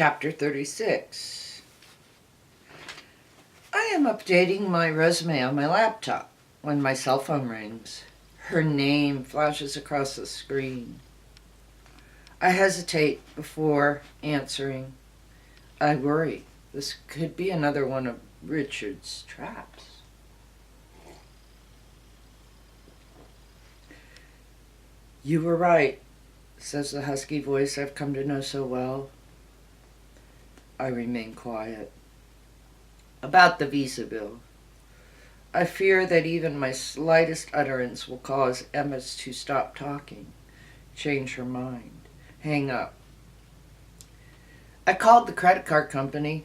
Chapter 36. I am updating my resume on my laptop when my cell phone rings. Her name flashes across the screen. I hesitate before answering. I worry this could be another one of Richard's traps. You were right, says the husky voice I've come to know so well. I remain quiet. About the visa bill. I fear that even my slightest utterance will cause Emma to stop talking, change her mind, hang up. I called the credit card company.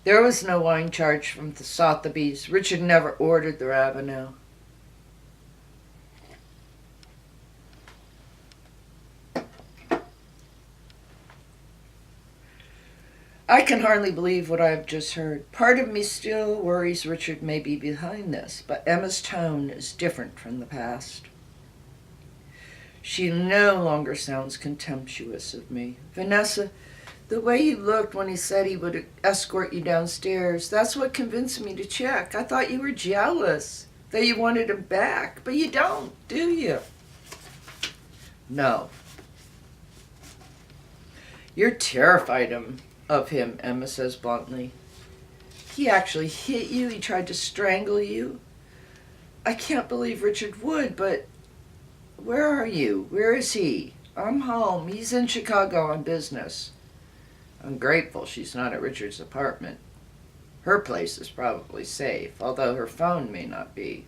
There was no wine charge from the Sotheby's. Richard never ordered the Ravenel. I can hardly believe what I have just heard. Part of me still worries Richard may be behind this, but Emma's tone is different from the past. She no longer sounds contemptuous of me. Vanessa, the way you looked when he said he would escort you downstairs, that's what convinced me to check. I thought you were jealous, that you wanted him back, but you don't, do you? No. You're terrified of him, Emma says bluntly. He actually hit you? He tried to strangle you? I can't believe Richard would, but where are you? Where is he? I'm home. He's in Chicago on business. I'm grateful she's not at Richard's apartment. Her place is probably safe, although her phone may not be.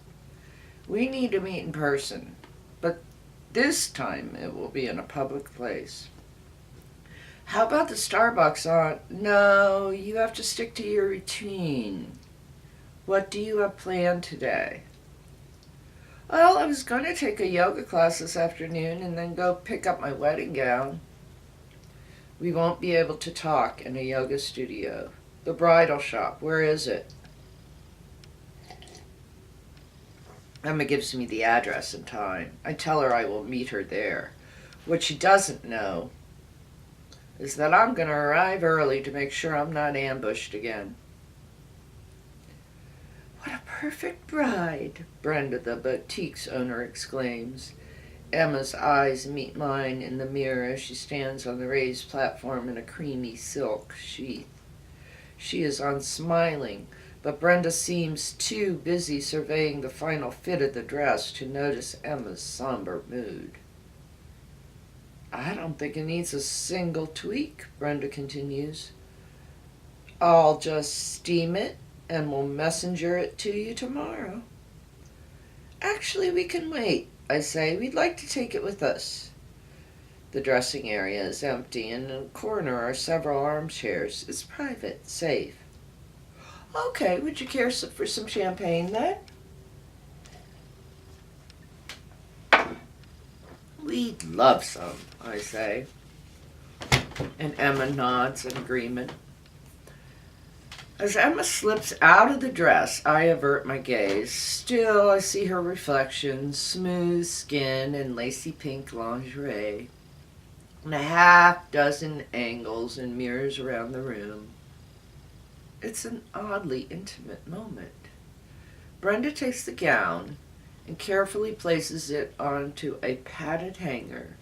We need to meet in person, but this time it will be in a public place. How about the Starbucks on? No, you have to stick to your routine. What do you have planned today? Well, I was going to take a yoga class this afternoon and then go pick up my wedding gown. We won't be able to talk in a yoga studio. The bridal shop, where is it? Emma gives me the address and time. I tell her I will meet her there. What she doesn't know is that I'm going to arrive early to make sure I'm not ambushed again. What a perfect bride, Brenda, the boutique's owner, exclaims. Emma's eyes meet mine in the mirror as she stands on the raised platform in a creamy silk sheath. She is unsmiling, but Brenda seems too busy surveying the final fit of the dress to notice Emma's somber mood. I don't think it needs a single tweak, Brenda continues. I'll just steam it and we'll messenger it to you tomorrow. Actually, we can wait, I say. We'd like to take it with us. The dressing area is empty, and in the corner are several armchairs. It's private, safe. Okay, would you care for some champagne then? We'd love some, I say. And Emma nods in agreement. As Emma slips out of the dress, I avert my gaze. Still, I see her reflection, smooth skin and lacy pink lingerie, and a half dozen angles and mirrors around the room. It's an oddly intimate moment. Brenda takes the gown and carefully places it onto a padded hanger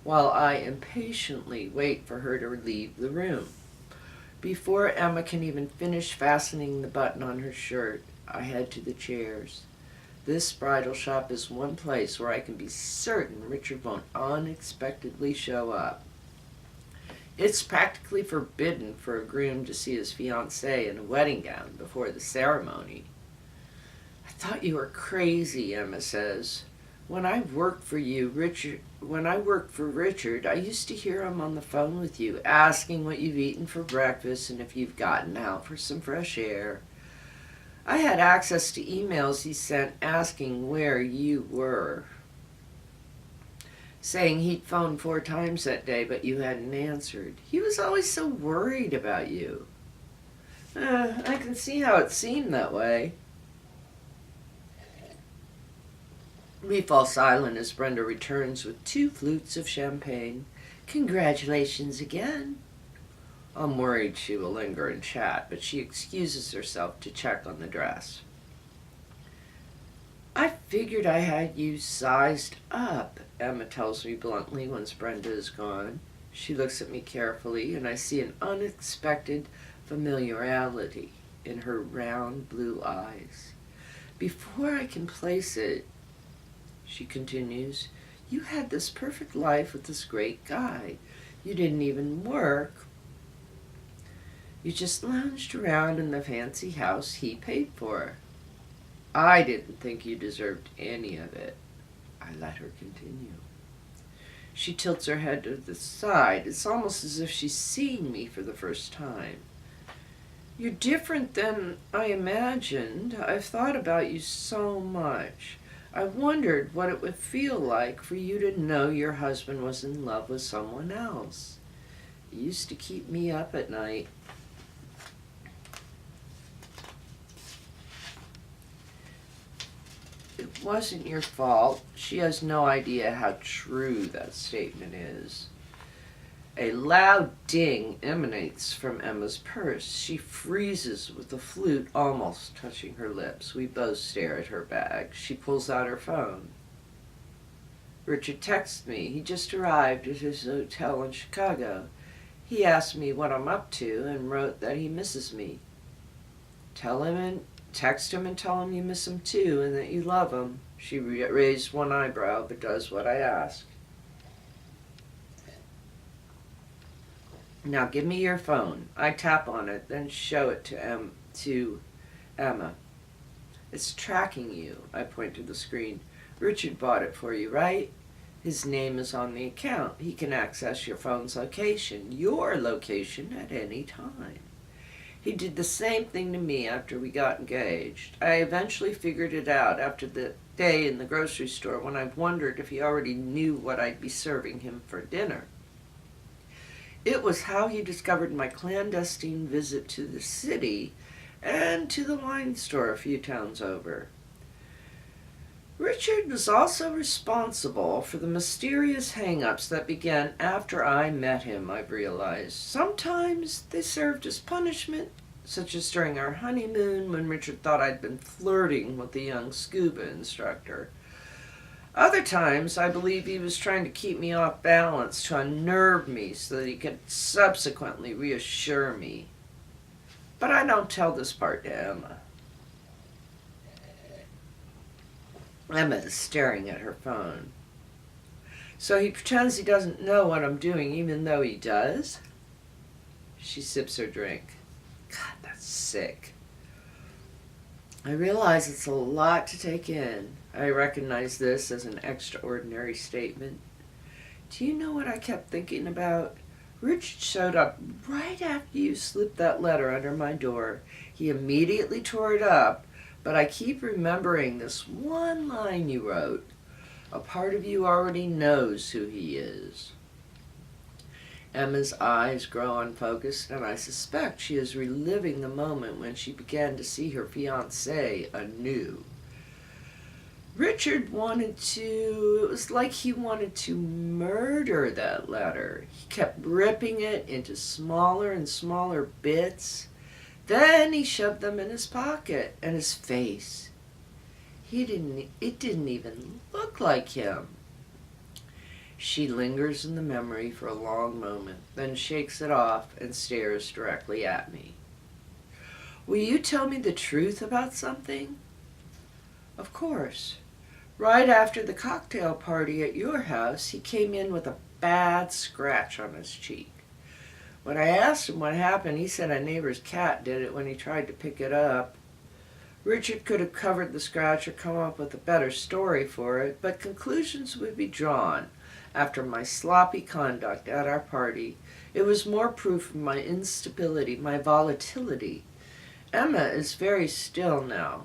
while I impatiently wait for her to leave the room. Before Emma can even finish fastening the button on her shirt, I head to the chairs. This bridal shop is one place where I can be certain Richard won't unexpectedly show up. It's practically forbidden for a groom to see his fiancée in a wedding gown before the ceremony. I thought you were crazy, Emma says. When I worked for Richard, I used to hear him on the phone with you, asking what you've eaten for breakfast and if you've gotten out for some fresh air. I had access to emails he sent asking where you were, saying he'd phoned 4 times that day, but you hadn't answered. He was always so worried about you. I can see how it seemed that way. We fall silent as Brenda returns with 2 flutes of champagne. Congratulations again. I'm worried she will linger and chat, but she excuses herself to check on the dress. I figured I had you sized up, Emma tells me bluntly once Brenda is gone. She looks at me carefully, and I see an unexpected familiarity in her round blue eyes. Before I can place it, she continues, you had this perfect life with this great guy. You didn't even work. You just lounged around in the fancy house he paid for. I didn't think you deserved any of it. I let her continue. She tilts her head to the side. It's almost as if she's seeing me for the first time. You're different than I imagined. I've thought about you so much. I wondered what it would feel like for you to know your husband was in love with someone else. It used to keep me up at night. It wasn't your fault. She has no idea how true that statement is. A loud ding emanates from Emma's purse. She freezes with the flute almost touching her lips. We both stare at her bag. She pulls out her phone. Richard texts me. He just arrived at his hotel in Chicago. He asked me what I'm up to and wrote that he misses me. Text him and tell him you miss him too and that you love him. She raised one eyebrow but does what I ask. Now give me your phone. I tap on it, then show it to Emma. It's tracking you. I point to the screen. Richard bought it for you, right? His name is on the account. He can access your phone's location, your location, at any time. He did the same thing to me after we got engaged. I eventually figured it out after the day in the grocery store when I wondered if he already knew what I'd be serving him for dinner. It was how he discovered my clandestine visit to the city and to the wine store a few towns over. Richard was also responsible for the mysterious hang-ups that began after I met him, I've realized. Sometimes they served as punishment, such as during our honeymoon when Richard thought I'd been flirting with the young scuba instructor. Other times, I believe he was trying to keep me off balance to unnerve me so that he could subsequently reassure me. But I don't tell this part to Emma. Emma is staring at her phone. So he pretends he doesn't know what I'm doing even though he does? She sips her drink. God, that's sick. I realize it's a lot to take in. I recognize this as an extraordinary statement. Do you know what I kept thinking about? Richard showed up right after you slipped that letter under my door. He immediately tore it up, but I keep remembering this one line you wrote. A part of you already knows who he is. Emma's eyes grow unfocused, and I suspect she is reliving the moment when she began to see her fiancé anew. Richard it was like he wanted to murder that letter. He kept ripping it into smaller and smaller bits. Then he shoved them in his pocket, and his face. It didn't even look like him. She lingers in the memory for a long moment, then shakes it off and stares directly at me. Will you tell me the truth about something? Of course. Right after the cocktail party at your house, he came in with a bad scratch on his cheek. When I asked him what happened, he said a neighbor's cat did it when he tried to pick it up. Richard could have covered the scratch or come up with a better story for it, but conclusions would be drawn after my sloppy conduct at our party. It was more proof of my instability, my volatility. Emma is very still now.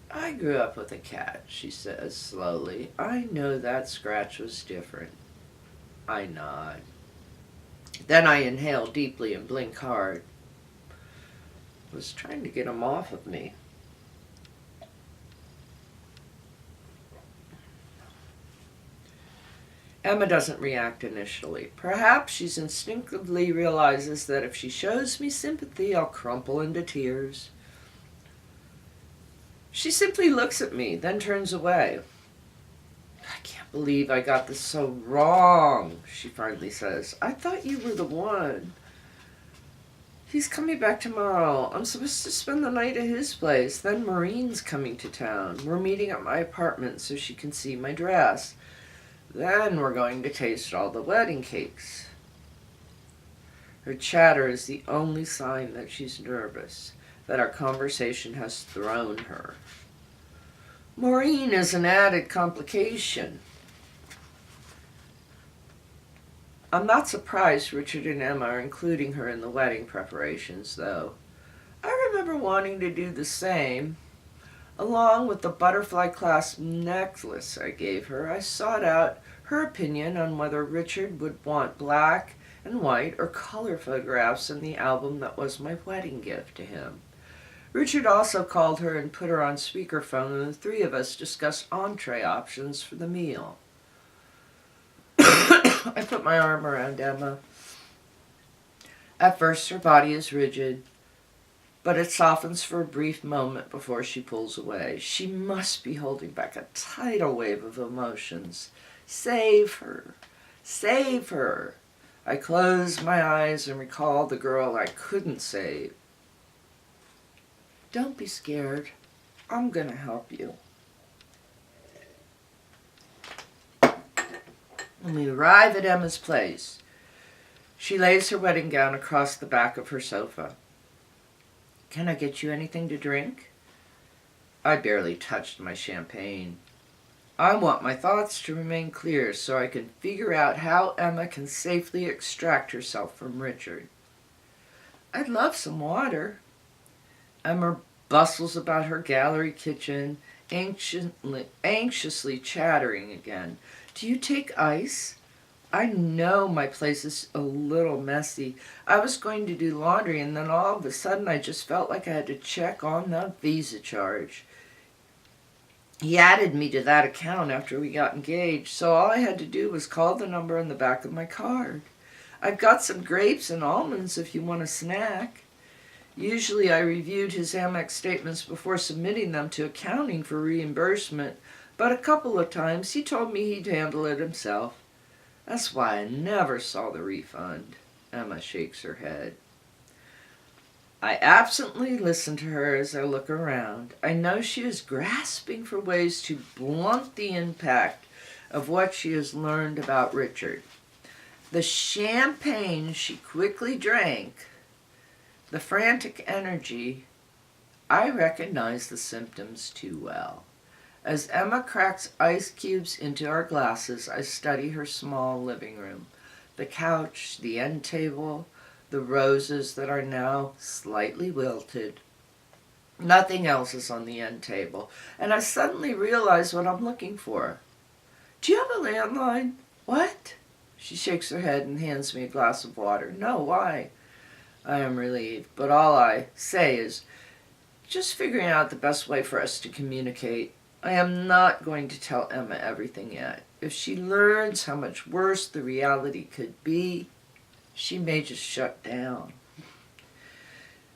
I grew up with a cat, she says slowly. I know that scratch was different. I nod. Then I inhale deeply and blink hard. I was trying to get him off of me. Emma doesn't react initially. Perhaps she instinctively realizes that if she shows me sympathy, I'll crumple into tears. She simply looks at me, then turns away. I can't believe I got this so wrong, she finally says. I thought you were the one. He's coming back tomorrow. I'm supposed to spend the night at his place. Then Maureen's coming to town. We're meeting at my apartment so she can see my dress. Then we're going to taste all the wedding cakes. Her chatter is the only sign that she's nervous, that our conversation has thrown her. Maureen is an added complication. I'm not surprised Richard and Emma are including her in the wedding preparations, though. I remember wanting to do the same. Along with the butterfly clasp necklace I gave her, I sought out her opinion on whether Richard would want black and white or color photographs in the album that was my wedding gift to him. Richard also called her and put her on speakerphone, and the three of us discussed entree options for the meal. I put my arm around Emma. At first, her body is rigid, but it softens for a brief moment before she pulls away. She must be holding back a tidal wave of emotions. Save her. Save her. I close my eyes and recall the girl I couldn't save. Don't be scared. I'm going to help you. When we arrive at Emma's place, she lays her wedding gown across the back of her sofa. Can I get you anything to drink? I barely touched my champagne. I want my thoughts to remain clear so I can figure out how Emma can safely extract herself from Richard. I'd love some water. Emma bustles about her gallery kitchen, anxiously chattering again. Do you take ice? I know my place is a little messy. I was going to do laundry, and then all of a sudden I just felt like I had to check on the Visa charge. He added me to that account after we got engaged, so all I had to do was call the number on the back of my card. I've got some grapes and almonds if you want a snack. Usually I reviewed his Amex statements before submitting them to accounting for reimbursement, but a couple of times he told me he'd handle it himself. That's why I never saw the refund. Emma shakes her head. I absently listen to her as I look around. I know she is grasping for ways to blunt the impact of what she has learned about Richard. The champagne she quickly drank, the frantic energy, I recognize the symptoms too well. As Emma cracks ice cubes into our glasses, I study her small living room. The couch, the end table, the roses that are now slightly wilted. Nothing else is on the end table, and I suddenly realize what I'm looking for. Do you have a landline? What? She shakes her head and hands me a glass of water. No, why? I am relieved, but all I say is just figuring out the best way for us to communicate. I am not going to tell Emma everything yet. If she learns how much worse the reality could be, she may just shut down.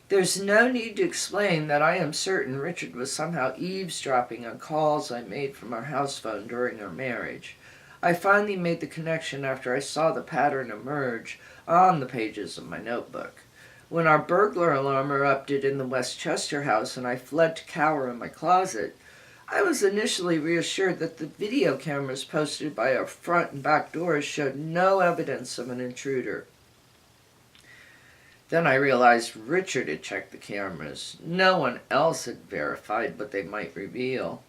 There's no need to explain that I am certain Richard was somehow eavesdropping on calls I made from our house phone during our marriage. I finally made the connection after I saw the pattern emerge on the pages of my notebook. When our burglar alarm erupted in the Westchester house and I fled to cower in my closet, I was initially reassured that the video cameras posted by our front and back doors showed no evidence of an intruder. Then I realized Richard had checked the cameras. No one else had verified what they might reveal.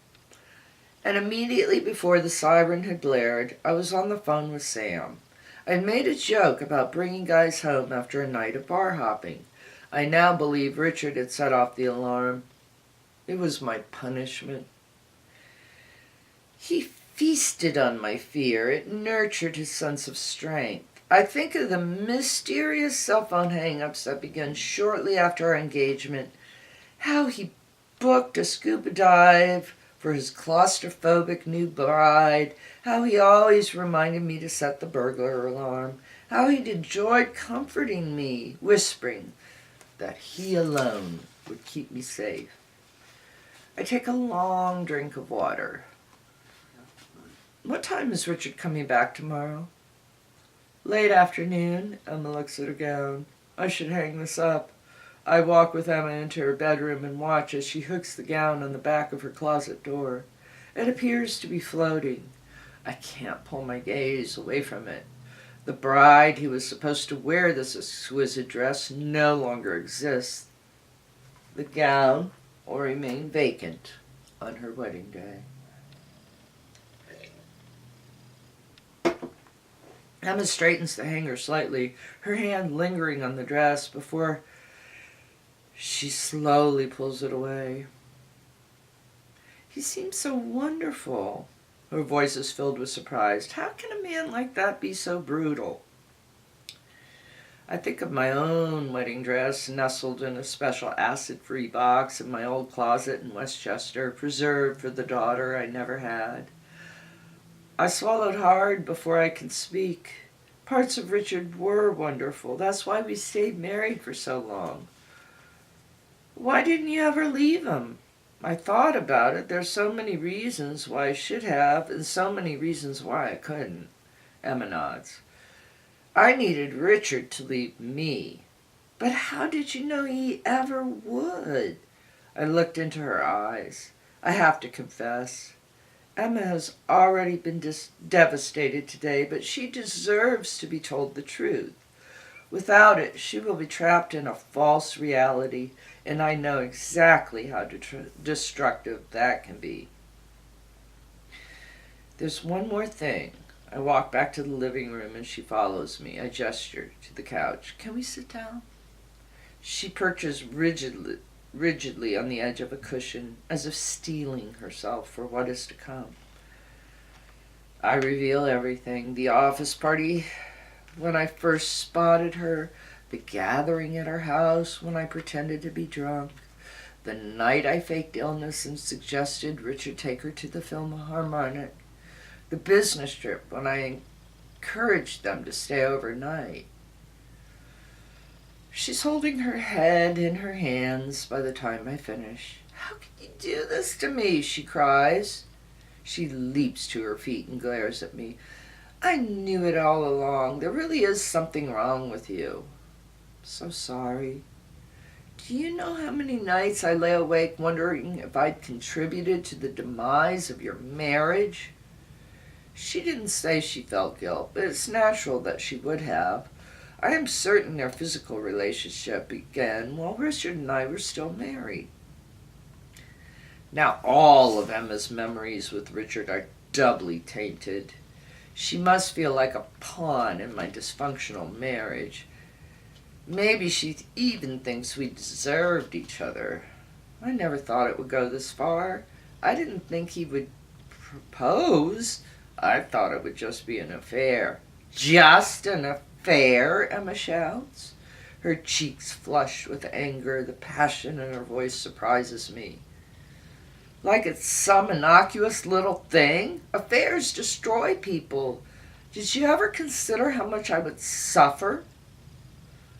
And immediately before the siren had blared, I was on the phone with Sam. I had made a joke about bringing guys home after a night of bar hopping. I now believe Richard had set off the alarm. It was my punishment. He feasted on my fear. It nurtured his sense of strength. I think of the mysterious cell phone hang-ups that began shortly after our engagement. How he booked a scuba dive for his claustrophobic new bride, how he always reminded me to set the burglar alarm, how he'd enjoyed comforting me, whispering that he alone would keep me safe. I take a long drink of water. What time is Richard coming back tomorrow? Late afternoon. Emma looks at her gown. I should hang this up. I walk with Emma into her bedroom and watch as she hooks the gown on the back of her closet door. It appears to be floating. I can't pull my gaze away from it. The bride who was supposed to wear this exquisite dress no longer exists. The gown will remain vacant on her wedding day. Emma straightens the hanger slightly, her hand lingering on the dress before she slowly pulls it away. He seems so wonderful. Her voice is filled with surprise. How can a man like that be so brutal? I think of my own wedding dress nestled in a special acid-free box in my old closet in Westchester, preserved for the daughter I never had. I swallowed hard before I could speak. Parts of Richard were wonderful. That's why we stayed married for so long. Why didn't you ever leave him? I thought about it. There's so many reasons why I should have, and so many reasons why I couldn't. Emma nods. I needed Richard to leave me. But how did you know he ever would? I looked into her eyes. I have to confess, Emma has already been devastated today, but she deserves to be told the truth. Without it, she will be trapped in a false reality, and I know exactly how destructive that can be. There's one more thing. I walk back to the living room and she follows me. I gesture to the couch. Can we sit down? She perches rigidly on the edge of a cushion, as if steeling herself for what is to come. I reveal everything. The office party when I first spotted her, the gathering at her house when I pretended to be drunk, the night I faked illness and suggested Richard take her to the Philharmonic, the business trip when I encouraged them to stay overnight. She's holding her head in her hands by the time I finish. How can you do this to me? She cries. She leaps to her feet and glares at me. I knew it all along. There really is something wrong with you. So sorry. Do you know how many nights I lay awake wondering if I'd contributed to the demise of your marriage? She didn't say she felt guilt, but it's natural that she would have. I am certain their physical relationship began while Richard and I were still married. Now all of Emma's memories with Richard are doubly tainted. She must feel like a pawn in my dysfunctional marriage. Maybe she even thinks we deserved each other. I never thought it would go this far. I didn't think he would propose. I thought it would just be an affair. Just an affair, Emma shouts. Her cheeks flush with anger. The passion in her voice surprises me. Like it's some innocuous little thing? Affairs destroy people. Did you ever consider how much I would suffer?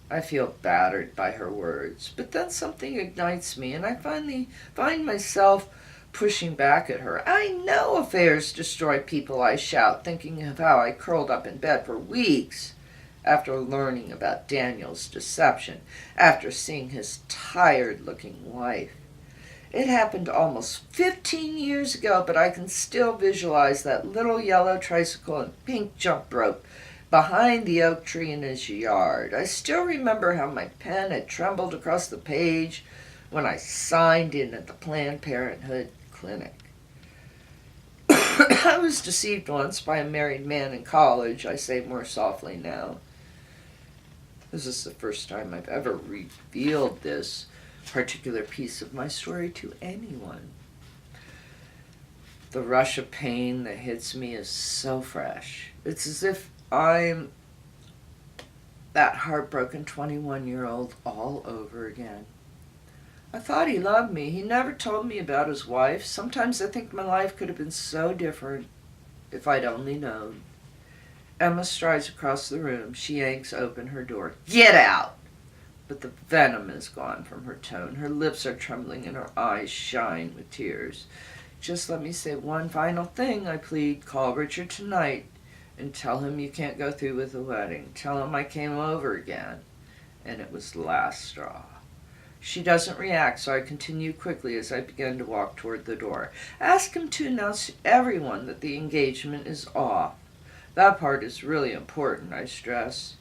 I feel battered by her words, but then something ignites me, and I finally find myself pushing back at her. I know affairs destroy people, I shout, thinking of how I curled up in bed for weeks after learning about Daniel's deception, after seeing his tired-looking wife. It happened almost 15 years ago, but I can still visualize that little yellow tricycle and pink jump rope behind the oak tree in his yard. I still remember how my pen had trembled across the page when I signed in at the Planned Parenthood clinic. I was deceived once by a married man in college, I say more softly now. This is the first time I've ever revealed this particular piece of my story to anyone. The rush of pain that hits me is so fresh. It's as if I'm that heartbroken 21-year-old all over again. I thought he loved me. He never told me about his wife. Sometimes I think my life could have been so different if I'd only known. Emma strides across the room. She yanks open her door. Get out! But the venom is gone from her tone. Her lips are trembling and her eyes shine with tears. Just let me say one final thing, I plead. Call Richard tonight and tell him you can't go through with the wedding. Tell him I came over again. And it was the last straw. She doesn't react, so I continue quickly as I begin to walk toward the door. Ask him to announce to everyone that the engagement is off. That part is really important, I stress.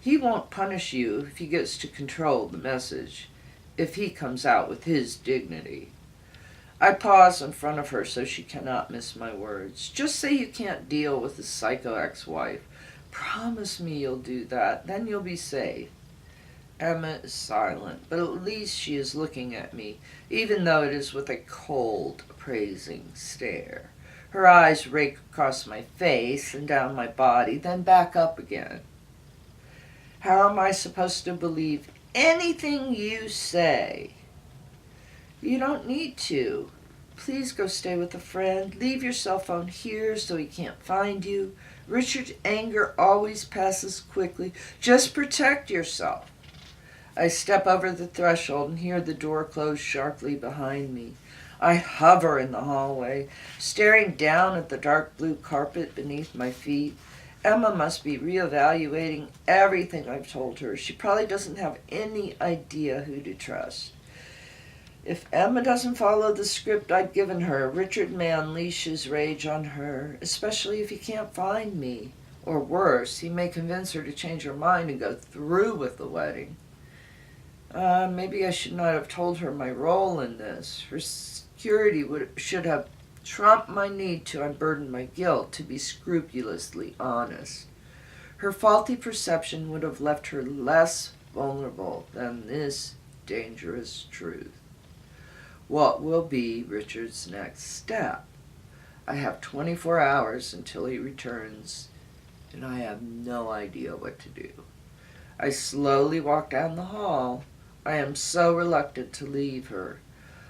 He won't punish you if he gets to control the message, if he comes out with his dignity. I pause in front of her so she cannot miss my words. Just say you can't deal with the psycho ex-wife. Promise me you'll do that, then you'll be safe. Emma is silent, but at least she is looking at me, even though it is with a cold, appraising stare. Her eyes rake across my face and down my body, then back up again. How am I supposed to believe anything you say? You don't need to. Please go stay with a friend. Leave your cell phone here so he can't find you. Richard's anger always passes quickly. Just protect yourself. I step over the threshold and hear the door close sharply behind me. I hover in the hallway, staring down at the dark blue carpet beneath my feet. Emma must be reevaluating everything I've told her. She probably doesn't have any idea who to trust. If Emma doesn't follow the script I'd given her, Richard may unleash his rage on her, especially if he can't find me. Or worse, he may convince her to change her mind and go through with the wedding. Maybe I should not have told her my role in this. Her security should have trumped my need to unburden my guilt, to be scrupulously honest. Her faulty perception would have left her less vulnerable than this dangerous truth. What will be Richard's next step? I have 24 hours until he returns, and I have no idea what to do. I slowly walk down the hall. I am so reluctant to leave her.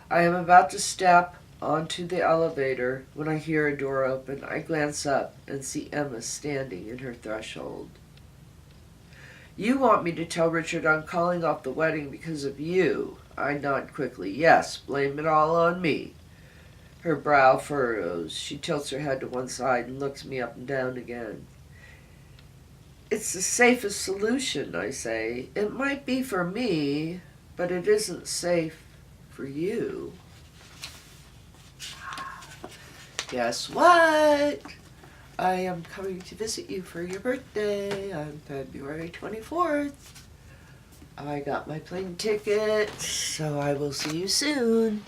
I am about to step onto the elevator when I hear a door open. I glance up and see Emma standing in her threshold. You want me to tell Richard I'm calling off the wedding because of you? I nod quickly. Yes, blame it all on me. Her brow furrows. She tilts her head to one side and looks me up and down again. It's the safest solution, I say. It might be for me, but it isn't safe for you. Guess what? I am coming to visit you for your birthday on February 24th. I got my plane ticket, so I will see you soon.